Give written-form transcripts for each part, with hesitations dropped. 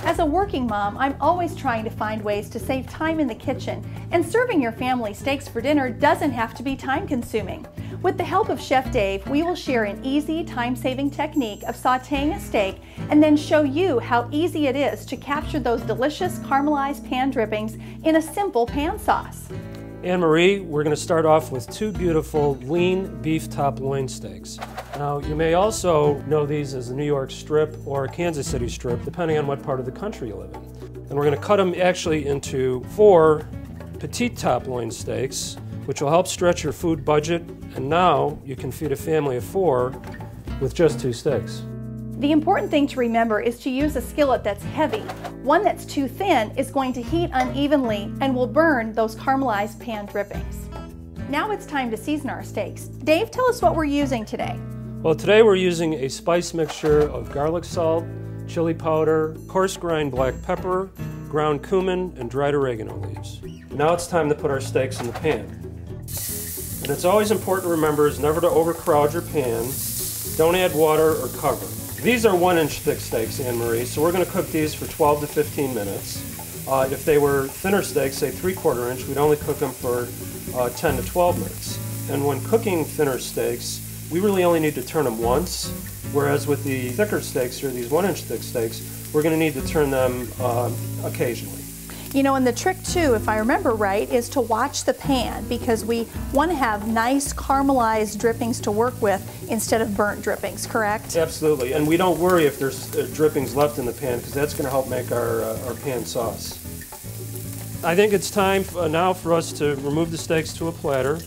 As a working mom, I'm always trying to find ways to save time in the kitchen, and serving your family steaks for dinner doesn't have to be time-consuming. With the help of Chef Dave, we will share an easy, time-saving technique of sautéing a steak and then show you how easy it is to capture those delicious caramelized pan drippings in a simple pan sauce. Anne-Marie, we're going to start off with two beautiful lean beef top loin steaks. Now, you may also know these as a New York strip or a Kansas City strip, depending on what part of the country you live in. And we're going to cut them actually into 4 petite top loin steaks, which will help stretch your food budget, and now you can feed a family of 4 with just 2 steaks. The important thing to remember is to use a skillet that's heavy. One that's too thin is going to heat unevenly and will burn those caramelized pan drippings. Now it's time to season our steaks. Dave, tell us what we're using today. Well, today we're using a spice mixture of garlic salt, chili powder, coarse grind black pepper, ground cumin, and dried oregano leaves. Now it's time to put our steaks in the pan. And it's always important to remember is never to overcrowd your pan. Don't add water or cover. These are 1-inch thick steaks, Anne-Marie, so we're going to cook these for 12 to 15 minutes. If they were thinner steaks, say 3/4 inch, we'd only cook them for 10 to 12 minutes. And when cooking thinner steaks, we really only need to turn them once, whereas with the thicker steaks here, these 1-inch thick steaks, we're going to need to turn them occasionally. You know, and the trick too, if I remember right, is to watch the pan, because we want to have nice caramelized drippings to work with instead of burnt drippings, correct? Absolutely, and we don't worry if there's drippings left in the pan, because that's going to help make our pan sauce. I think it's time now for us to remove the steaks to a platter.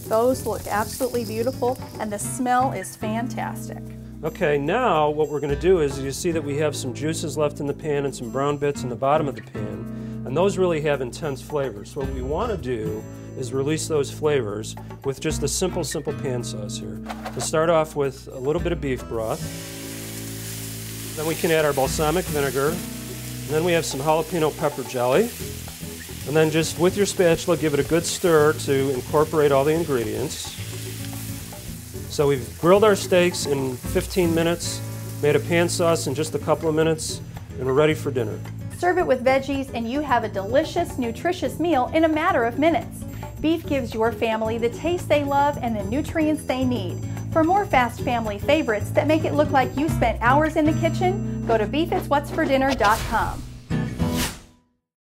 Those look absolutely beautiful, and the smell is fantastic. Okay, now what we're going to do is you see that we have some juices left in the pan and some brown bits in the bottom of the pan, and those really have intense flavors. So what we want to do is release those flavors with just a simple pan sauce here. We'll start off with a little bit of beef broth. Then we can add our balsamic vinegar, and then we have some jalapeno pepper jelly. And then just with your spatula, give it a good stir to incorporate all the ingredients. So we've grilled our steaks in 15 minutes, made a pan sauce in just a couple of minutes, and we're ready for dinner. Serve it with veggies and you have a delicious, nutritious meal in a matter of minutes. Beef gives your family the taste they love and the nutrients they need. For more fast family favorites that make it look like you spent hours in the kitchen, go to beefiswhatsfordinner.com.